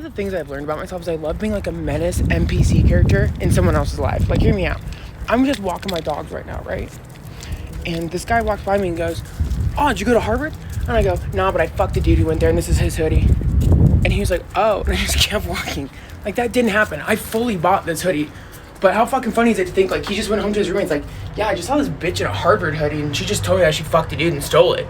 the things I've learned about myself is I love being like a menace NPC character in someone else's life. Like, hear me out. I'm just walking my dogs right now, right? And this guy walks by me and goes, "Oh, did you go to Harvard?" And I go, "Nah, but I fucked the dude who went there and this is his hoodie." And he was like, "Oh," and I just kept walking. Like, that didn't happen. I fully bought this hoodie. But how fucking funny is it to think, like, he just went home to his room and he's like, "Yeah, I just saw this bitch in a Harvard hoodie and she just told me that she fucked the dude and stole it."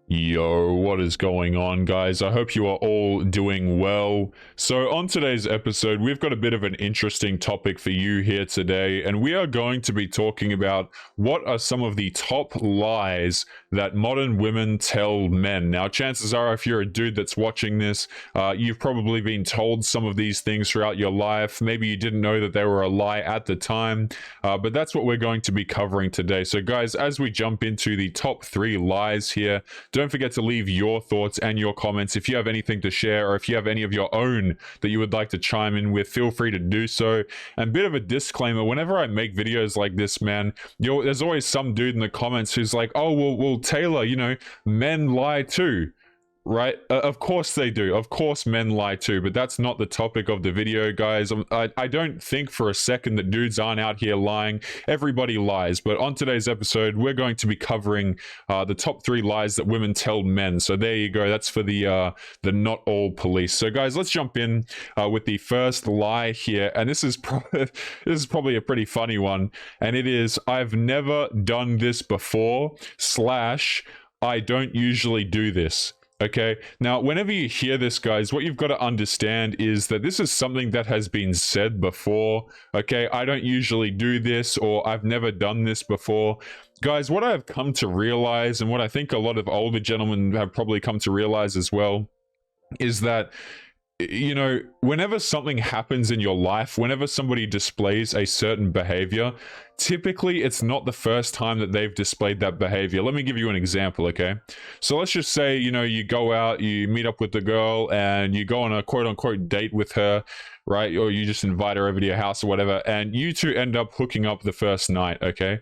Yo, what is going on, guys? I hope you are all doing well. So on today's episode, we've got a bit of an interesting topic for you here today, and we are going to be talking about what are some of the top lies that modern women tell men. Now, chances are, if you're a dude that's watching this, you've probably been told some of these things throughout your life. Maybe you didn't know that they were a lie at the time, but that's what we're going to be covering today. So guys, as we jump into the top 3 lies here, don't forget to leave your thoughts and your comments. If you have anything to share, or if you have any of your own that you would like to chime in with, feel free to do so. And a bit of a disclaimer, whenever I make videos like this, man, there's always some dude in the comments who's like, "Oh, well, Taylor, you know, men lie too." Right? Of course they do. Of course men lie too, but that's not the topic of the video, guys. I don't think for a second that dudes aren't out here lying. Everybody lies, but on today's episode, we're going to be covering the top 3 lies that women tell men. So there you go. That's for the not all police. So guys, let's jump in with the first lie here, and this is probably a pretty funny one, and it is, "I've never done this before / I don't usually do this." Okay, now whenever you hear this, guys, what you've got to understand is that this is something that has been said before. Okay, "I don't usually do this," or "I've never done this before." Guys, what I've come to realize, and what I think a lot of older gentlemen have probably come to realize as well, is that, you know, whenever something happens in your life, whenever somebody displays a certain behavior, typically it's not the first time that they've displayed that behavior. Let me give you an example, okay? So let's just say, you know, you go out, you meet up with the girl, and you go on a quote-unquote date with her, right? Or you just invite her over to your house or whatever, and you two end up hooking up the first night, okay?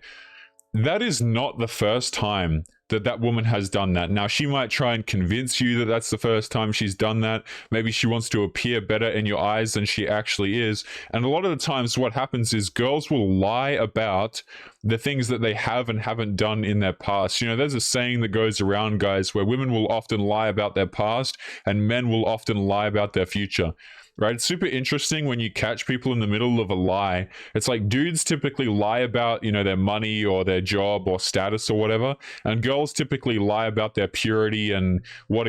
That is not the first time that woman has done that. Now, she might try and convince you that that's the first time she's done that. Maybe she wants to appear better in your eyes than she actually is. And a lot of the times what happens is girls will lie about the things that they have and haven't done in their past. You know, there's a saying that goes around, guys, where women will often lie about their past and men will often lie about their future. Right? It's super interesting when you catch people in the middle of a lie. It's like dudes typically lie about, you know, their money or their job or status or whatever, and girls typically lie about their purity and what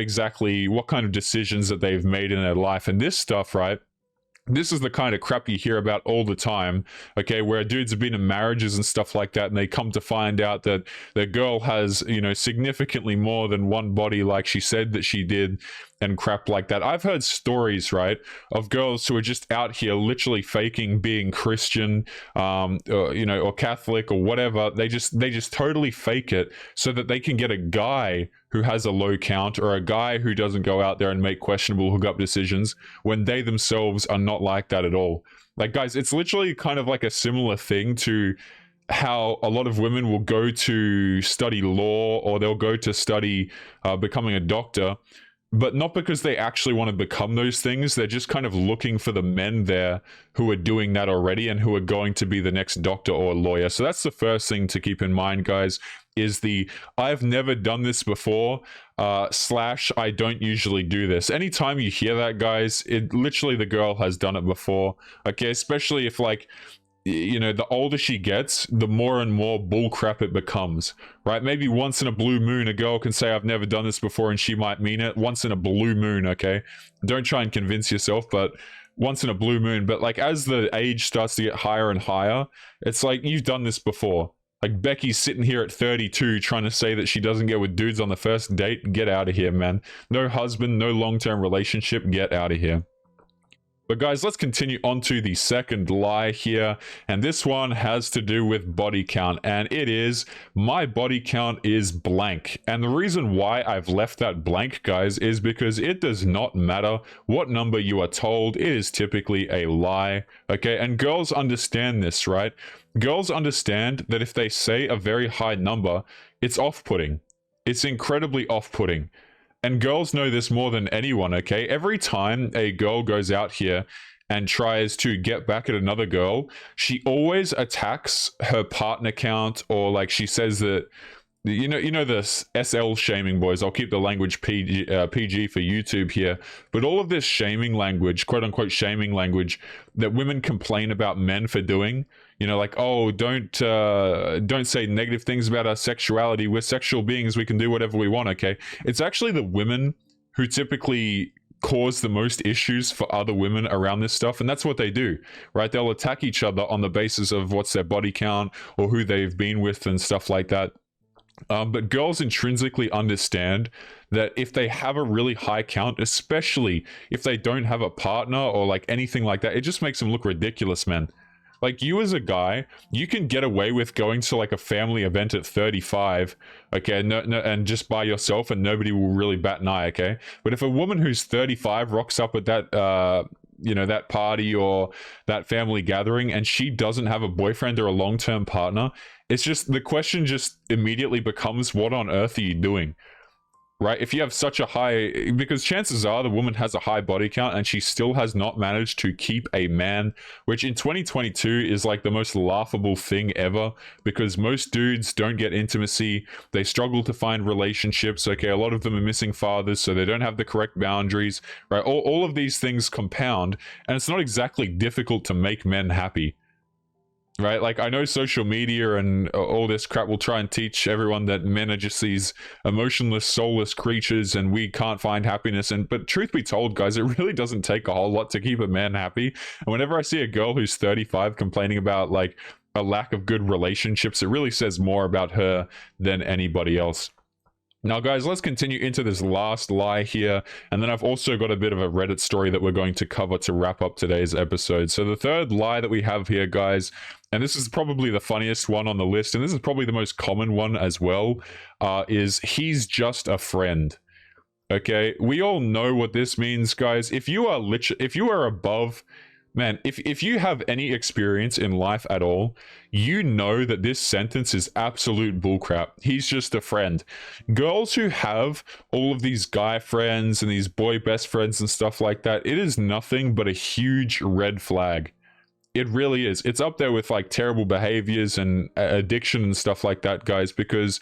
kind of decisions that they've made in their life. And this stuff, right? This is the kind of crap you hear about all the time, okay, where dudes have been in marriages and stuff like that, and they come to find out that their girl has, you know, significantly more than one body like she said that she did, and crap like that. I've heard stories, right, of girls who are just out here literally faking being Christian, you know, or Catholic or whatever. They just totally fake it so that they can get a guy who has a low count, or a guy who doesn't go out there and make questionable hookup decisions, when they themselves are not like that at all. Like, guys, it's literally kind of like a similar thing to how a lot of women will go to study law, or they'll go to study becoming a doctor, but not because they actually want to become those things. They're just kind of looking for the men there who are doing that already and who are going to be the next doctor or lawyer. So that's the first thing to keep in mind, guys, is the "I've never done this before / I don't usually do this." Anytime you hear that, guys, it literally, the girl has done it before. Okay, especially if, like, you know, the older she gets, the more and more bullcrap it becomes, right? Maybe once in a blue moon, a girl can say, "I've never done this before," and she might mean it. Once in a blue moon, okay? Don't try and convince yourself, but once in a blue moon. But like, as the age starts to get higher and higher, it's like, you've done this before. Like, Becky's sitting here at 32 trying to say that she doesn't get with dudes on the first date. Get out of here, man. No husband, no long-term relationship. Get out of here. But guys, let's continue on to the second lie here. And this one has to do with body count. And it is, my body count is blank. And the reason why I've left that blank, guys, is because it does not matter what number you are told. It is typically a lie. Okay, and girls understand this, right? Girls understand that if they say a very high number, it's off-putting. It's incredibly off-putting. And girls know this more than anyone, okay? Every time a girl goes out here and tries to get back at another girl, she always attacks her partner count, or like she says that, you know this SL shaming, boys. I'll keep the language PG for YouTube here. But all of this shaming language, quote unquote shaming language, that women complain about men for doing, like, oh, don't say negative things about our sexuality. We're sexual beings. We can do whatever we want, okay? It's actually the women who typically cause the most issues for other women around this stuff, and that's what they do, right? They'll attack each other on the basis of what's their body count or who they've been with and stuff like that. But girls intrinsically understand that if they have a really high count, especially if they don't have a partner or like anything like that, it just makes them look ridiculous, man. Like, you as a guy, you can get away with going to like a family event at 35, okay, and just by yourself, and nobody will really bat an eye, okay? But if a woman who's 35 rocks up at that that party or that family gathering, and she doesn't have a boyfriend or a long-term partner, it's just, the question just immediately becomes, what on earth are you doing? Right? If you have such a high, because chances are the woman has a high body count and she still has not managed to keep a man, which in 2022 is like the most laughable thing ever, because most dudes don't get intimacy. They struggle to find relationships. Okay, a lot of them are missing fathers, so they don't have the correct boundaries, right? All of these things compound, and it's not exactly difficult to make men happy. Right? Like, I know social media and all this crap will try and teach everyone that men are just these emotionless, soulless creatures and we can't find happiness. But truth be told, guys, it really doesn't take a whole lot to keep a man happy. And whenever I see a girl who's 35 complaining about like a lack of good relationships, it really says more about her than anybody else. Now, guys, let's continue into this last lie here, and then I've also got a bit of a Reddit story that we're going to cover to wrap up today's episode. So the third lie that we have here, guys, and this is probably the funniest one on the list, and this is probably the most common one as well, is he's just a friend. Okay, we all know what this means, guys. If you are above, man, if you have any experience in life at all, you know that this sentence is absolute bullcrap. He's just a friend. Girls who have all of these guy friends and these boy best friends and stuff like that, it is nothing but a huge red flag. It really is. It's up there with like terrible behaviors and addiction and stuff like that, guys, because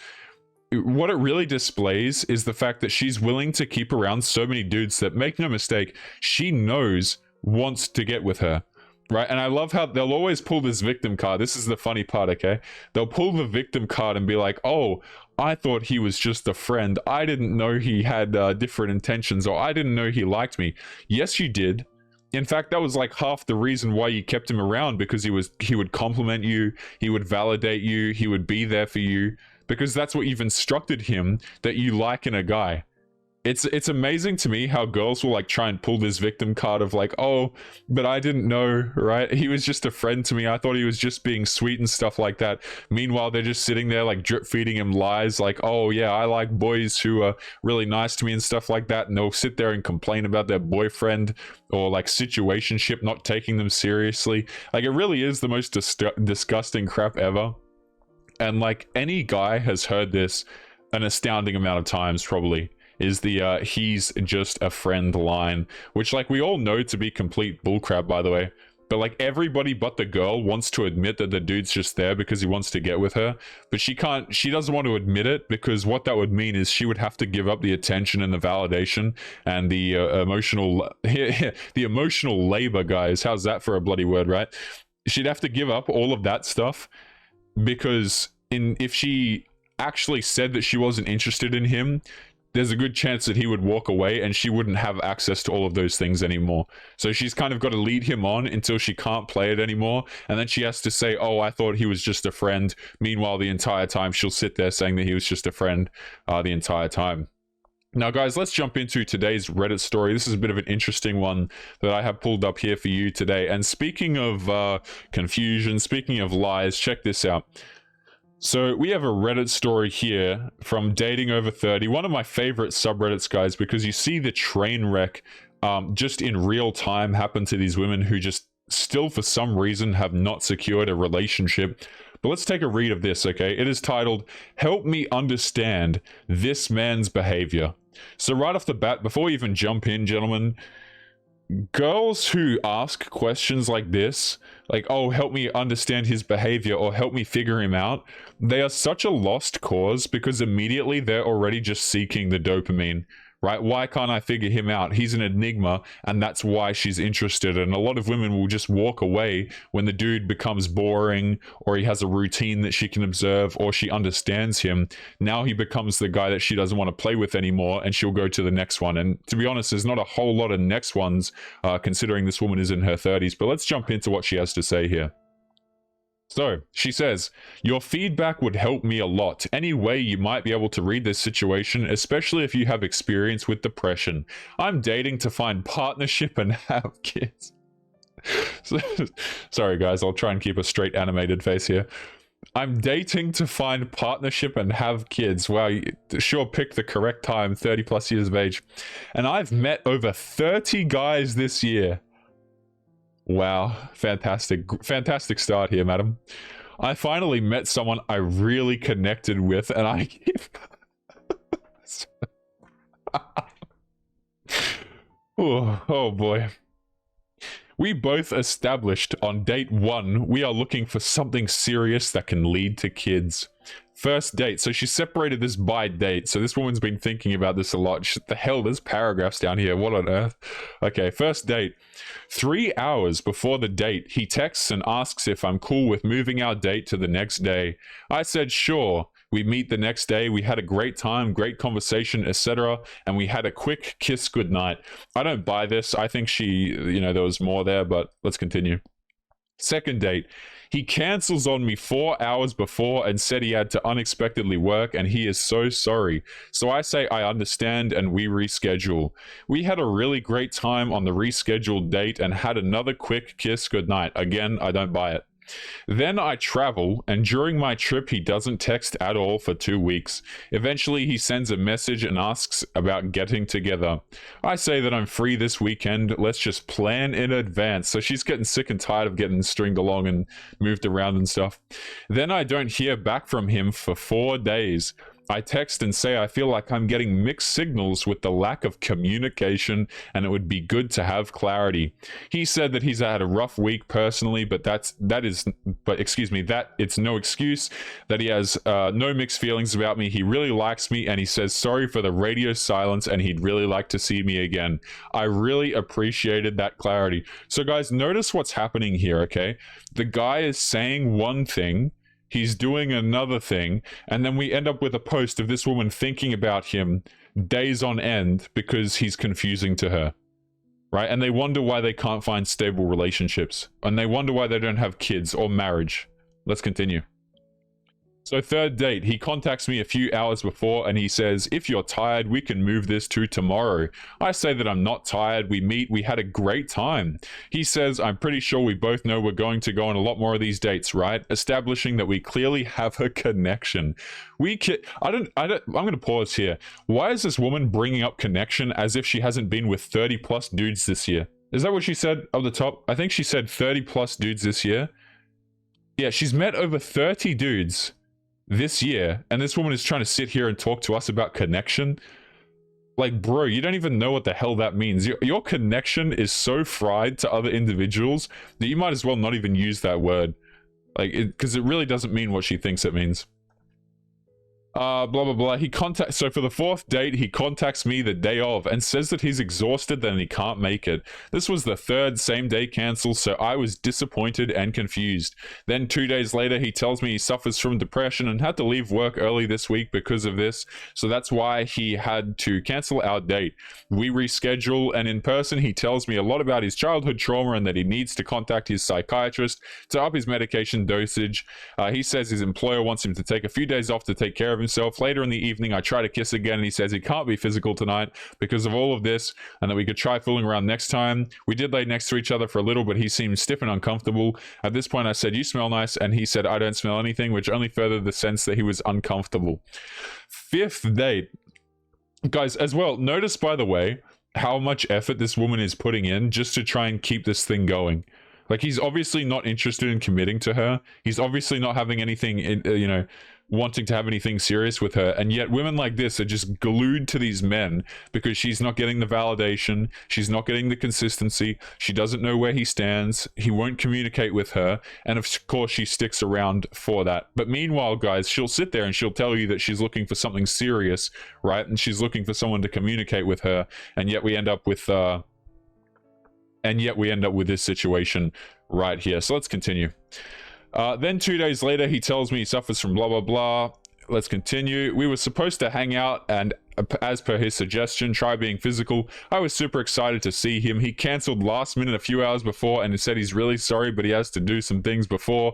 what it really displays is the fact that she's willing to keep around so many dudes that, make no mistake, she knows wants to get with her, right? And I love how they'll always pull this victim card. This is the funny part, okay? They'll pull the victim card and be like, oh, I thought he was just a friend. I didn't know he had different intentions, or I didn't know he liked me. Yes, you did. In fact, that was like half the reason why you kept him around, because he would compliment you, he would validate you, he would be there for you, because that's what you've instructed him that you like in a guy. It's amazing to me how girls will like try and pull this victim card of like, oh, but I didn't know, right? He was just a friend to me. I thought he was just being sweet and stuff like that. Meanwhile, they're just sitting there like drip feeding him lies like, oh yeah, I like boys who are really nice to me and stuff like that. And they'll sit there and complain about their boyfriend or like situationship not taking them seriously. Like, it really is the most disgusting crap ever. And like, any guy has heard this an astounding amount of times probably. Is the he's just a friend line, which like we all know to be complete bullcrap, by the way. But like, everybody but the girl wants to admit that the dude's just there because he wants to get with her, but she doesn't want to admit it, because what that would mean is she would have to give up the attention and the validation and the emotional the emotional labor, guys. How's that for a bloody word, right? She'd have to give up all of that stuff, because if she actually said that she wasn't interested in him, there's a good chance that he would walk away and she wouldn't have access to all of those things anymore. So she's kind of got to lead him on until she can't play it anymore. And then she has to say, oh, I thought he was just a friend. Meanwhile, the entire time she'll sit there saying that he was just a friend the entire time. Now, guys, let's jump into today's Reddit story. This is a bit of an interesting one that I have pulled up here for you today. And speaking of confusion, speaking of lies, check this out. So we have a Reddit story here from Dating Over 30, one of my favorite subreddits, guys, because you see the train wreck just in real time happen to these women who just still, for some reason, have not secured a relationship. But let's take a read of this, okay? It is titled, "Help Me Understand This Man's Behavior." So right off the bat, before we even jump in, gentlemen, girls who ask questions like this, like, oh, help me understand his behavior or help me figure him out, they are such a lost cause because immediately they're already just seeking the dopamine, right? Why can't I figure him out? He's an enigma, and that's why she's interested. And a lot of women will just walk away when the dude becomes boring, or he has a routine that she can observe, or she understands him. Now he becomes the guy that she doesn't want to play with anymore, and she'll go to the next one. And to be honest, there's not a whole lot of next ones, considering this woman is in her 30s. But let's jump into what she has to say here. So, she says, "Your feedback would help me a lot. Any way you might be able to read this situation, especially if you have experience with depression. I'm dating to find partnership and have kids." Sorry, guys, I'll try and keep a straight animated face here. "I'm dating to find partnership and have kids." Wow, you sure picked the correct time, 30 plus years of age. "And I've met over 30 guys this year." Wow, fantastic start here, madam. "I finally met someone I really connected with, and I oh boy. We both established on date 1 we are looking for something serious that can lead to kids. First date." So she separated this by date. So this woman's been thinking about this a lot. The hell, there's paragraphs down here. What on earth? Okay, first date. 3 hours before the date, he texts and asks if I'm cool with moving our date to the next day. I said sure. We meet the next day. We had a great time, great conversation, etc. And we had a quick kiss goodnight. I don't buy this. I think there was more there, but let's continue. Second date. He cancels on me 4 hours before and said he had to unexpectedly work and he is so sorry. So I say I understand and we reschedule. We had a really great time on the rescheduled date and had another quick kiss goodnight. Again, I don't buy it. Then I travel, and during my trip he doesn't text at all for 2 weeks. Eventually he sends a message and asks about getting together. I say that I'm free this weekend, let's just plan in advance. So she's getting sick and tired of getting stringed along and moved around and stuff. Then I don't hear back from him for 4 days. I text and say I feel like I'm getting mixed signals with the lack of communication and it would be good to have clarity. He said that he's had a rough week personally, but that it's no excuse, that he has no mixed feelings about me. He really likes me and he says sorry for the radio silence and he'd really like to see me again. I really appreciated that clarity." So guys, notice what's happening here, okay? The guy is saying one thing, he's doing another thing, and then we end up with a post of this woman thinking about him days on end because he's confusing to her, right? And they wonder why they can't find stable relationships, and they wonder why they don't have kids or marriage. Let's continue. So third date, he contacts me a few hours before and he says, if you're tired, we can move this to tomorrow. I say that I'm not tired. We meet, we had a great time. He says, I'm pretty sure we both know we're going to go on a lot more of these dates, right? Establishing that we clearly have a connection. I'm going to pause here. Why is this woman bringing up connection as if she hasn't been with 30 plus dudes this year? Is that what she said up the top? I think she said 30 plus dudes this year. Yeah, she's met over 30 dudes this year, and this woman is trying to sit here and talk to us about connection. Like, bro, you don't even know what the hell that means. Your connection is so fried to other individuals that you might as well not even use that word. Like, because it really doesn't mean what she thinks it means. Blah, blah, blah. So for the fourth date, he contacts me the day of and says that he's exhausted and he can't make it. This was the third same day cancel, so I was disappointed and confused. Then 2 days later, he tells me he suffers from depression and had to leave work early this week because of this. So that's why he had to cancel our date. We reschedule, and in person, he tells me a lot about his childhood trauma and that he needs to contact his psychiatrist to up his medication dosage. He says his employer wants him to take a few days off to take care of himself. Later in the evening, I try to kiss again, and he says he can't be physical tonight because of all of this, and that we could try fooling around next time. We did lay next to each other for a little, but he seemed stiff and uncomfortable. At this point, I said, "You smell nice," and he said, "I don't smell anything," which only furthered the sense that he was uncomfortable. Fifth date. Guys, as well, notice, by the way, how much effort this woman is putting in just to try and keep this thing going. Like, he's obviously not interested in committing to her. He's obviously not having anything, wanting to have anything serious with her. And yet women like this are just glued to these men because she's not getting the validation. She's not getting the consistency. She doesn't know where he stands. He won't communicate with her. And of course, she sticks around for that. But meanwhile, guys, she'll sit there and she'll tell you that she's looking for something serious, right? And she's looking for someone to communicate with her. And yet we end up with... this situation right here. So let's continue. Then 2 days later, he tells me he suffers from blah, blah, blah. Let's continue. We were supposed to hang out, and as per his suggestion, try being physical. I was super excited to see him. He cancelled last minute a few hours before and said he's really sorry, but he has to do some things before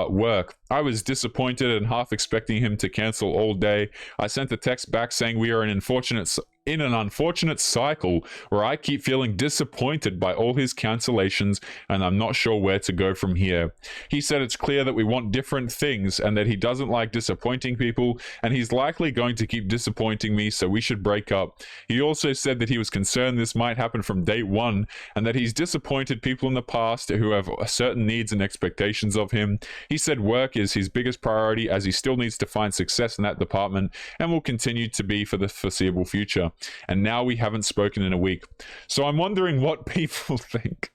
work. I was disappointed and half expecting him to cancel all day. I sent a text back saying we are in an unfortunate cycle where I keep feeling disappointed by all his cancellations and I'm not sure where to go from here. He said it's clear that we want different things and that he doesn't like disappointing people and he's likely going to keep disappointing me, so we should break up. He also said that he was concerned this might happen from date one and that he's disappointed people in the past who have certain needs and expectations of him. He said work is his biggest priority as he still needs to find success in that department and will continue to be for the foreseeable future. And now we haven't spoken in a week. So I'm wondering what people think.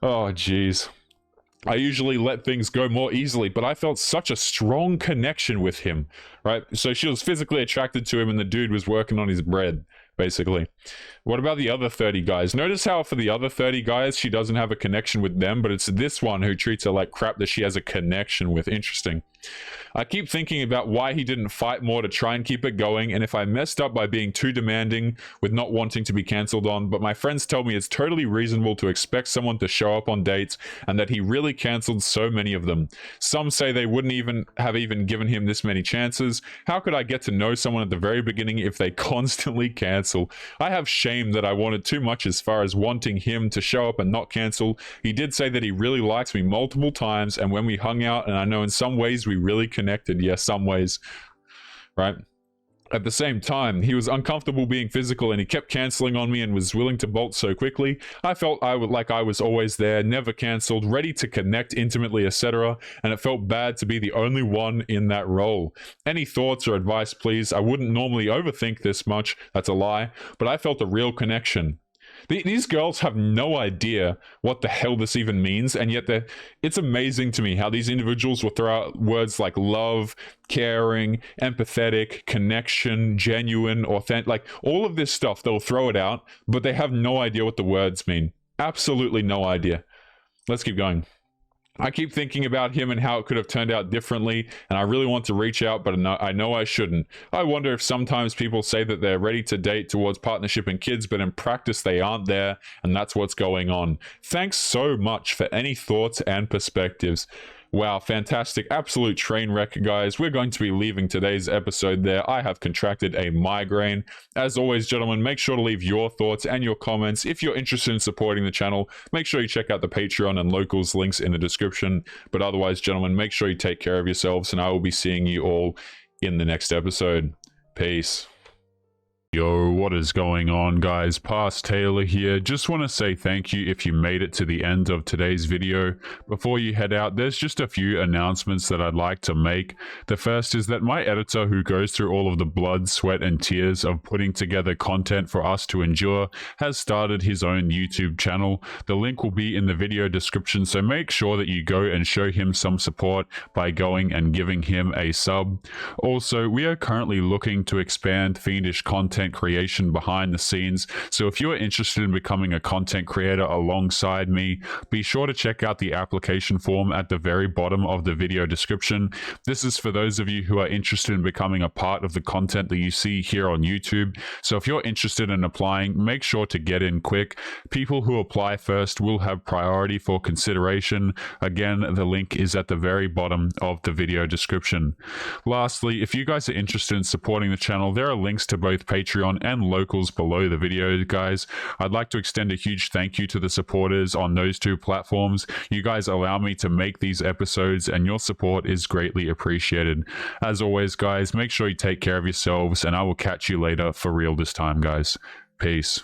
Oh, geez. I usually let things go more easily, but I felt such a strong connection with him, right? So she was physically attracted to him and the dude was working on his bread, basically. What about the other 30 guys? Notice how for the other 30 guys, she doesn't have a connection with them, but it's this one who treats her like crap that she has a connection with. Interesting. I keep thinking about why he didn't fight more to try and keep it going, and if I messed up by being too demanding with not wanting to be cancelled on, but my friends tell me it's totally reasonable to expect someone to show up on dates and that he really cancelled so many of them. Some say they wouldn't even have given him this many chances. How could I get to know someone at the very beginning if they constantly cancel? I have shame that I wanted too much as far as wanting him to show up and not cancel. He did say that he really likes me multiple times, and when we hung out, and I know in some ways we really connected. Yes, some ways, right? At the same time, he was uncomfortable being physical and he kept canceling on me and was willing to bolt so quickly. I felt I was always there, never canceled, ready to connect intimately, etc. And it felt bad to be the only one in that role. Any thoughts or advice, please? I wouldn't normally overthink this much. That's a lie. But I felt a real connection. These girls have no idea what the hell this even means, and yet it's amazing to me how these individuals will throw out words like love, caring, empathetic, connection, genuine, authentic, like all of this stuff, they'll throw it out, but they have no idea what the words mean. Absolutely no idea. Let's keep going. I keep thinking about him and how it could have turned out differently, and I really want to reach out, but I know I shouldn't. I wonder if sometimes people say that they're ready to date towards partnership and kids, but in practice they aren't there, and that's what's going on. Thanks so much for any thoughts and perspectives. Wow, fantastic. Absolute train wreck, guys. We're going to be leaving today's episode there. I have contracted a migraine. As always, gentlemen, make sure to leave your thoughts and your comments. If you're interested in supporting the channel, make sure you check out the Patreon and locals links in the description. But otherwise, gentlemen, make sure you take care of yourselves, and I will be seeing you all in the next episode. Peace. Yo, what is going on, guys? Past Taylor here. Just want to say thank you if you made it to the end of today's video. Before you head out, there's just a few announcements that I'd like to make. The first is that my editor, who goes through all of the blood, sweat, and tears of putting together content for us to endure, has started his own YouTube channel. The link will be in the video description, so make sure that you go and show him some support by going and giving him a sub. Also, we are currently looking to expand fiendish content content creation behind the scenes. So if you're interested in becoming a content creator alongside me, be sure to check out the application form at the very bottom of the video description. This is for those of you who are interested in becoming a part of the content that you see here on YouTube. So if you're interested in applying, make sure to get in quick. People who apply first will have priority for consideration. Again, the link is at the very bottom of the video description. Lastly, if you guys are interested in supporting the channel, there are links to both Patreon and Locals below the video, guys. I'd like to extend a huge thank you to the supporters on those two platforms. You guys allow me to make these episodes, and your support is greatly appreciated. As always, guys, make sure you take care of yourselves, and I will catch you later for real this time, guys. Peace.